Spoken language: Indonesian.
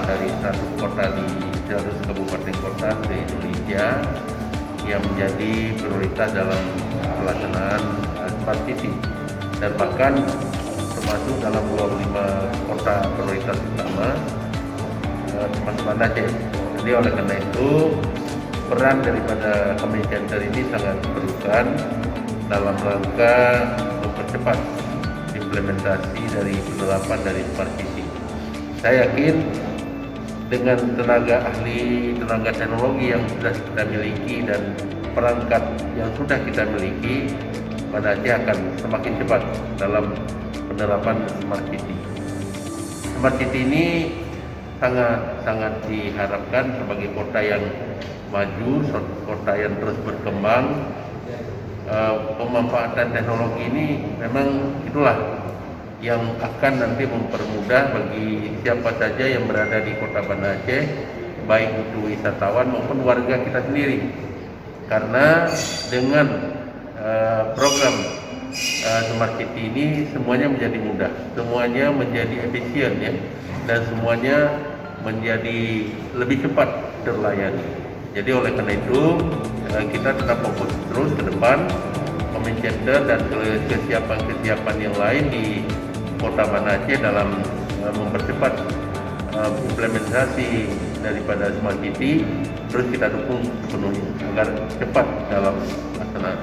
dari 100 kota di 100 kabupaten kota di Indonesia yang menjadi prioritas dalam pelaksanaan Smart City, dan bahkan termasuk dalam 25 kota prioritas utama termasuk Banda Aceh. Jadi oleh karena itu peran daripada Community Center ini sangat diperlukan dalam rangka mempercepat implementasi dari penerapan dari Smart City. Saya yakin dengan tenaga ahli, tenaga teknologi yang sudah kita miliki dan perangkat yang sudah kita miliki, Banda Aceh akan semakin cepat dalam penerapan Smart City. Smart City ini sangat diharapkan sebagai kota yang maju, kota yang terus berkembang. Pemanfaatan teknologi ini memang itulah yang akan nanti mempermudah bagi siapa saja yang berada di kota Banda Aceh, baik itu wisatawan maupun warga kita sendiri. Karena dengan program Smart City ini semuanya menjadi mudah, semuanya menjadi efisien ya, dan semuanya menjadi lebih cepat terlayani. Jadi oleh karena itu kita tetap fokus terus ke depan, Community Center dan kesiapan yang lain di Kota Banda Aceh dalam mempercepat implementasi daripada Smart City, terus kita dukung sepenuhnya agar cepat dalam pelaksanaan.